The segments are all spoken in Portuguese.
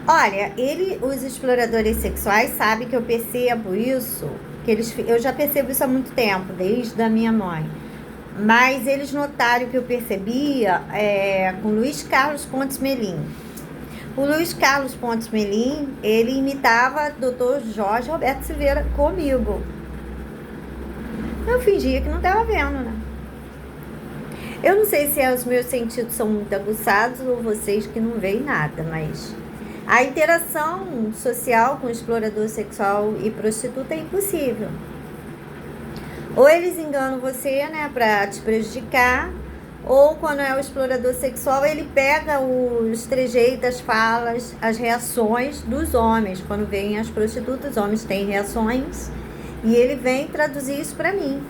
Olha, os exploradores sexuais sabem que eu percebo isso, eu já percebo isso há muito tempo, desde a minha mãe. Mas eles notaram que eu percebia com Luiz Carlos Pontes Melim. O Luiz Carlos Pontes Melim, ele imitava Dr. Jorge Roberto Silveira comigo. Eu fingia que não estava vendo, né? Eu não sei se os meus sentidos são muito aguçados ou vocês que não veem nada, mas a interação social com explorador sexual e prostituta é impossível. Ou eles enganam você, né, pra te prejudicar, ou quando é o explorador sexual, ele pega os trejeitos, as falas, as reações dos homens. Quando vêm as prostitutas, os homens têm reações, e ele vem traduzir isso pra mim.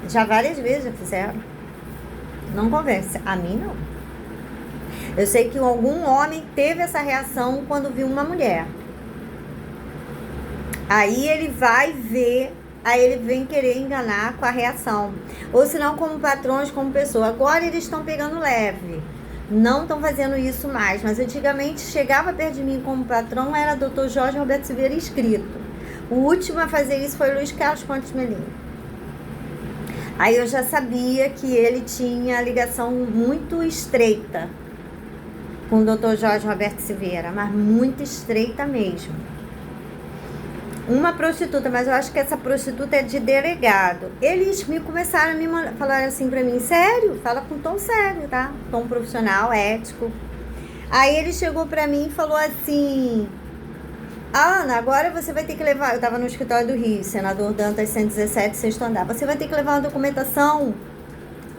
Já várias vezes já fizeram. Não conversa. A mim, não. Eu sei que algum homem teve essa reação quando viu uma mulher. Aí ele vai ver, aí ele vem querer enganar com a reação. Ou senão como patrões, como pessoa. Agora eles estão pegando leve. Não estão fazendo isso mais. Mas antigamente chegava perto de mim como patrão, era Dr. Jorge Roberto Silveira inscrito. O último a fazer isso foi o Luiz Carlos Pontes Melim. Aí eu já sabia que ele tinha ligação muito estreita com o Dr. Jorge Roberto Silveira, mas muito estreita mesmo. Uma prostituta, mas eu acho que essa prostituta é de delegado. Eles começaram a me falar assim pra mim, sério? Fala com tom sério, tá? Tom profissional, ético. Aí ele chegou pra mim e falou assim, Ana, agora você vai ter que levar... Eu tava no escritório do Rio, senador Dantas 117, sexto andar. Você vai ter que levar uma documentação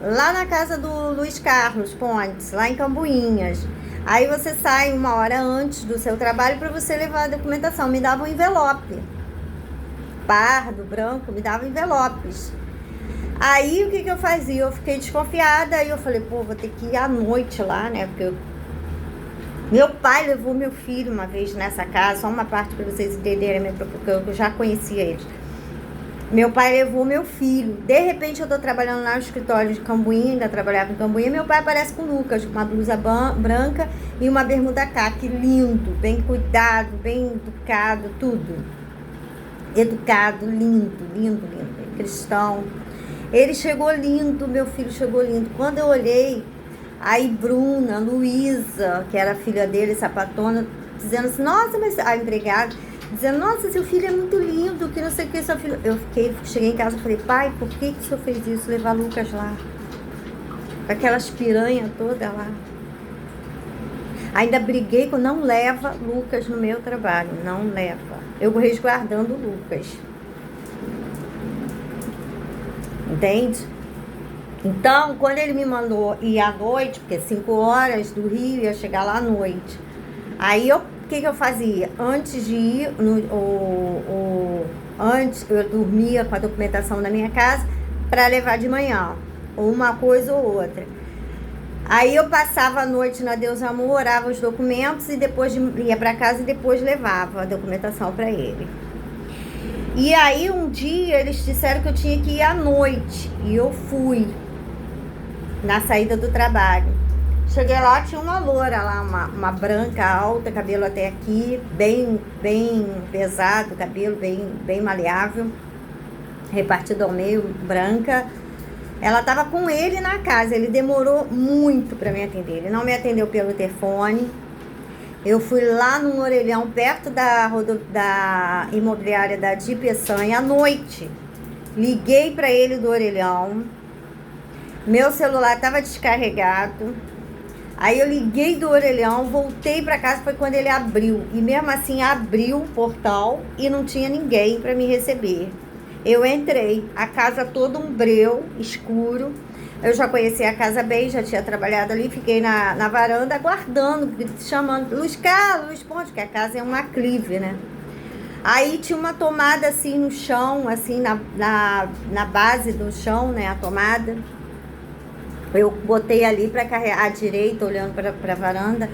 lá na casa do Luiz Carlos Pontes, lá em Cambuinhas. Aí você sai uma hora antes do seu trabalho para você levar a documentação. Me dava um envelope. Pardo, branco, me dava envelopes. Aí o que eu fazia? Eu fiquei desconfiada, aí eu falei, pô, vou ter que ir à noite lá, né? Porque meu pai levou meu filho uma vez nessa casa, só uma parte para vocês entenderem, porque eu já conhecia eles. Meu pai levou meu filho. De repente eu tô trabalhando lá no escritório de Cambuinha, ainda trabalhava em Cambuinha, meu pai aparece com o Lucas, com uma blusa branca e uma bermuda caque, lindo, bem cuidado, bem educado, tudo. Educado, lindo, lindo, lindo, cristão. Ele chegou lindo, meu filho chegou lindo. Quando eu olhei, aí Bruna, Luísa, que era a filha dele, sapatona, dizendo assim, nossa, mas a empregada, dizendo, nossa, seu filho é muito lindo, que não sei o que, seu filho... Cheguei em casa e falei, pai, por que o senhor fez isso, levar Lucas lá? Com aquelas piranhas todas lá. Ainda briguei com, não leva Lucas no meu trabalho, não leva. Eu resguardando o Lucas. Entende? Então, quando ele me mandou ir à noite, porque 5 horas do Rio, ia chegar lá à noite. Aí, o que eu fazia? Antes de ir, antes eu dormia com a documentação na minha casa para levar de manhã, ou uma coisa ou outra. Aí eu passava a noite na Deus Amor, orava os documentos e depois ia para casa e depois levava a documentação para ele. E aí um dia eles disseram que eu tinha que ir à noite e eu fui na saída do trabalho. Cheguei lá, tinha uma loura lá, uma branca alta, cabelo até aqui, bem pesado, cabelo bem maleável, repartido ao meio, branca. Ela estava com ele na casa, ele demorou muito para me atender, ele não me atendeu pelo telefone. Eu fui lá no Orelhão, perto da imobiliária da Di Peçanha, à noite. Liguei para ele do Orelhão, meu celular estava descarregado. Aí eu liguei do Orelhão, voltei para casa, foi quando ele abriu. E mesmo assim abriu o portal e não tinha ninguém para me receber. Eu entrei, a casa toda um breu, escuro. Eu já conhecia a casa bem, já tinha trabalhado ali, fiquei na varanda aguardando, chamando Luiz Carlos, Luiz Pontes, que a casa é um aclive, né? Aí tinha uma tomada assim no chão, assim na base do chão, né, a tomada. Eu botei ali para carregar à direita, olhando para a varanda,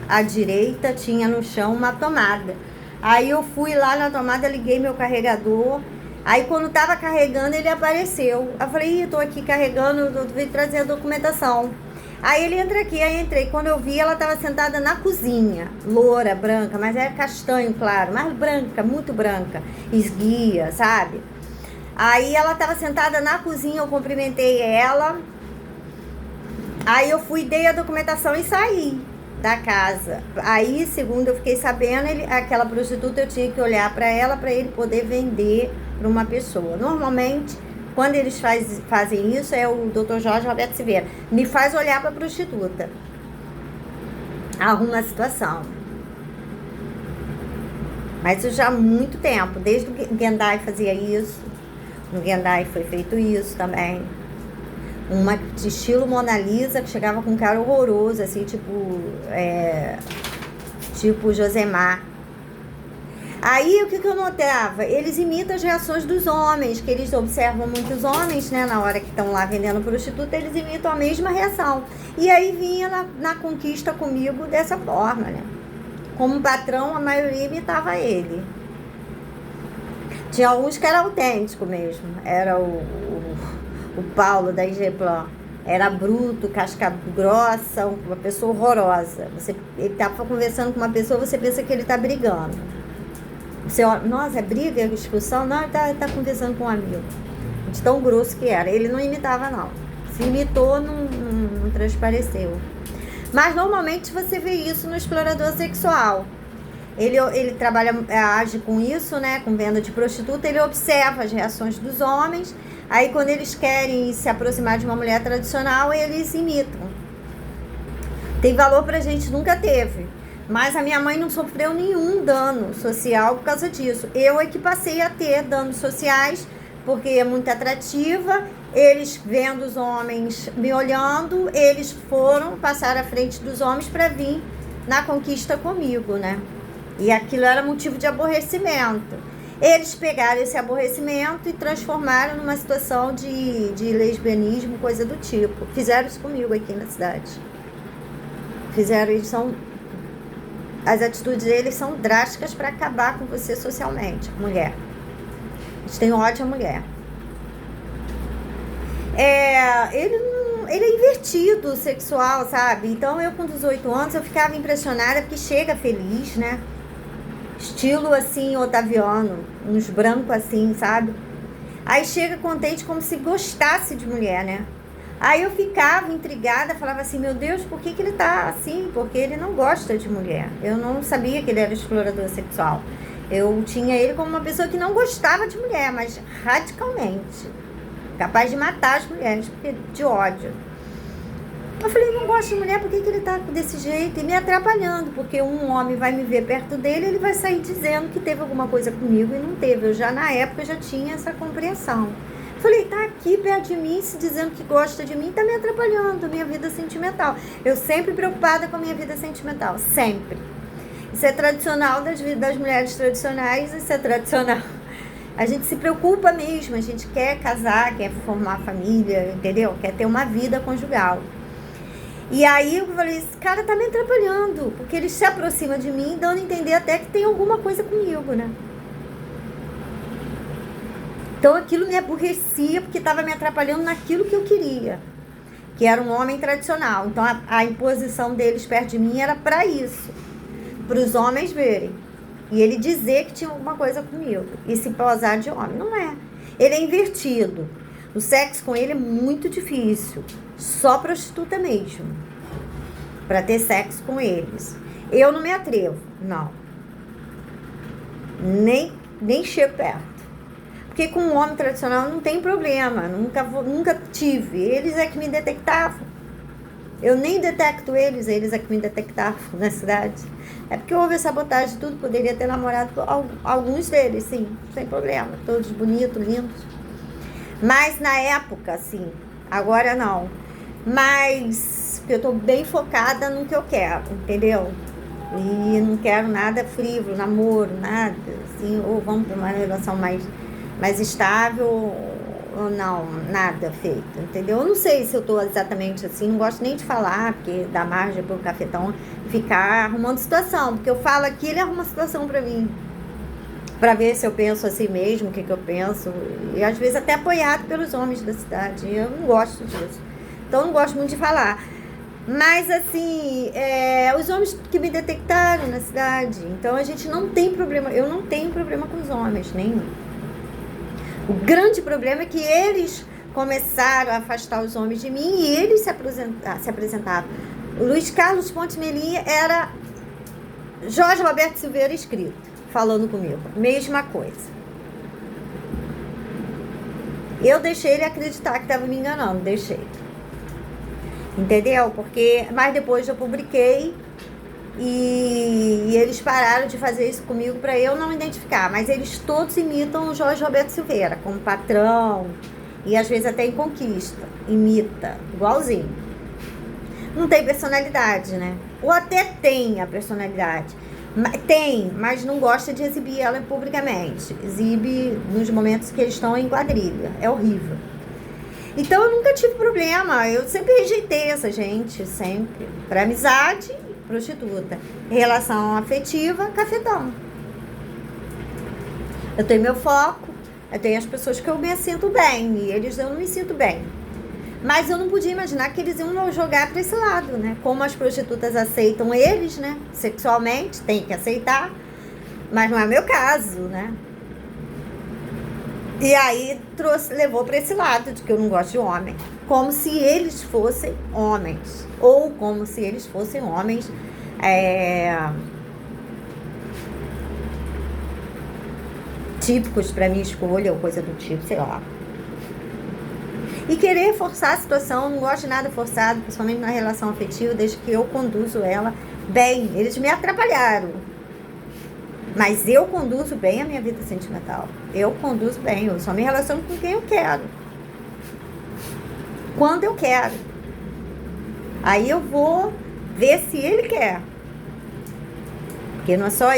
à direita tinha no chão uma tomada. Aí eu fui lá na tomada, liguei meu carregador. Aí quando tava carregando, ele apareceu. Eu falei, tô aqui carregando, eu vim trazer a documentação. Aí ele entra aqui, aí entrei. Quando eu vi, ela estava sentada na cozinha, loura, branca, mas era castanho, claro, mas branca, muito branca, esguia, sabe? Aí ela estava sentada na cozinha, eu cumprimentei ela. Aí eu fui, dei a documentação e saí da casa. Aí, segundo eu fiquei sabendo, aquela prostituta, eu tinha que olhar para ela para ele poder vender para uma pessoa. Normalmente, quando eles fazem isso, é o Dr. Jorge Roberto Silveira. Me faz olhar para a prostituta. Arruma a situação. Mas isso já há muito tempo. Desde que o Gendai fazia isso. No Gendai foi feito isso também. Uma de estilo Mona Lisa, que chegava com um cara horroroso, assim, tipo Josemar. Aí, o que eu notava? Eles imitam as reações dos homens, que eles observam muitos homens, né? Na hora que estão lá vendendo prostituta, eles imitam a mesma reação. E aí vinha na conquista comigo dessa forma, né? Como patrão, a maioria imitava ele. Tinha alguns que era autêntico mesmo. Era o Paulo da Igeplan. Era bruto, casca grossa, uma pessoa horrorosa. Ele estava conversando com uma pessoa, você pensa que ele está brigando. Você olha, nossa, é briga, é discussão? Não, ele tá conversando com um amigo. De tão grosso que era. Ele não imitava, não. Se imitou, não transpareceu. Mas normalmente você vê isso no explorador sexual. Ele age com isso, né? Com venda de prostituta, ele observa as reações dos homens. Aí quando eles querem se aproximar de uma mulher tradicional, eles imitam. Tem valor pra gente, nunca teve. Mas a minha mãe não sofreu nenhum dano social por causa disso. Eu é que passei a ter danos sociais, porque é muito atrativa. Eles vendo os homens me olhando, eles passaram à frente dos homens para vir na conquista comigo, né? E aquilo era motivo de aborrecimento. Eles pegaram esse aborrecimento e transformaram numa situação de lesbianismo, coisa do tipo. Fizeram isso comigo aqui na cidade. As atitudes deles são drásticas para acabar com você socialmente, mulher. Eles têm ódio à mulher. Ele é invertido sexual, sabe? Então eu com 18 anos eu ficava impressionada porque chega feliz, né? Estilo assim, otaviano, uns brancos assim, sabe? Aí chega contente como se gostasse de mulher, né? Aí eu ficava intrigada, falava assim, meu Deus, por que ele tá assim? Porque ele não gosta de mulher. Eu não sabia que ele era explorador sexual. Eu tinha ele como uma pessoa que não gostava de mulher, mas radicalmente. Capaz de matar as mulheres, de ódio. Eu falei, não gosto de mulher, por que ele tá desse jeito? E me atrapalhando, porque um homem vai me ver perto dele, ele vai sair dizendo que teve alguma coisa comigo e não teve. Eu já, na época, já tinha essa compreensão. Falei, tá aqui perto de mim, se dizendo que gosta de mim, tá me atrapalhando a minha vida sentimental. Eu sempre preocupada com a minha vida sentimental, sempre. Isso é tradicional das mulheres tradicionais, isso é tradicional. A gente se preocupa mesmo, a gente quer casar, quer formar família, entendeu? Quer ter uma vida conjugal. E aí eu falei, esse cara tá me atrapalhando, porque ele se aproxima de mim, dando a entender até que tem alguma coisa comigo, né? Então aquilo me aborrecia, porque estava me atrapalhando naquilo que eu queria, que era um homem tradicional. Então a imposição deles perto de mim era para isso, para os homens verem. E ele dizer que tinha alguma coisa comigo, e se posar de homem. Não é. Ele é invertido. O sexo com ele é muito difícil. Só prostituta mesmo, para ter sexo com eles. Eu não me atrevo, não. Nem chego perto. Porque com um homem tradicional não tem problema, nunca tive. Eles é que me detectavam. Eu nem detecto eles é que me detectavam na cidade. É porque houve sabotagem de tudo, poderia ter namorado alguns deles, sim, sem problema. Todos bonitos, lindos. Mas na época, sim, agora não. Mas eu tô bem focada no que eu quero, entendeu? E não quero nada frívolo, namoro, nada, assim, ou vamos para uma relação mais estável, ou não, nada feito, entendeu? Eu não sei se eu tô exatamente assim, não gosto nem de falar, porque dá margem pro cafetão ficar arrumando situação, porque eu falo aqui, ele arruma situação pra mim, pra ver se eu penso assim mesmo, o que eu penso, e às vezes até apoiado pelos homens da cidade, e eu não gosto disso, então eu não gosto muito de falar. Mas, assim, os homens que me detectaram na cidade. Então, a gente não tem problema. Eu não tenho problema com os homens, nenhum. O grande problema é que eles começaram a afastar os homens de mim e eles se apresentavam. O Luiz Carlos Pontes Melim era Jorge Roberto Silveira escrito, falando comigo. Mesma coisa. Eu deixei ele acreditar que estava me enganando, deixei. Entendeu? Mas depois eu publiquei e eles pararam de fazer isso comigo para eu não identificar. Mas eles todos imitam o Jorge Roberto Silveira, como patrão, e às vezes até em conquista. Imita, igualzinho. Não tem personalidade, né? Ou até tem a personalidade. Tem, mas não gosta de exibir ela publicamente. Exibe nos momentos que eles estão em quadrilha. É horrível. Então eu nunca tive problema. Eu sempre rejeitei essa gente, sempre. Para amizade, prostituta. Relação afetiva, cafetão. Eu tenho meu foco. Eu tenho as pessoas que eu me sinto bem. E eles eu não me sinto bem. Mas eu não podia imaginar que eles iam jogar para esse lado, né? Como as prostitutas aceitam eles, né? Sexualmente, tem que aceitar. Mas não é meu caso, né? E aí levou para esse lado de que eu não gosto de homem. Como se eles fossem homens. Ou como se eles fossem homens típicos para minha escolha, ou coisa do tipo, sei lá. E querer forçar a situação, não gosto de nada forçado, principalmente na relação afetiva, desde que eu conduzo ela bem. Eles me atrapalharam. Mas eu conduzo bem a minha vida sentimental. Eu conduzo bem, eu só me relaciono com quem eu quero. Quando eu quero. Aí eu vou ver se ele quer. Porque não é só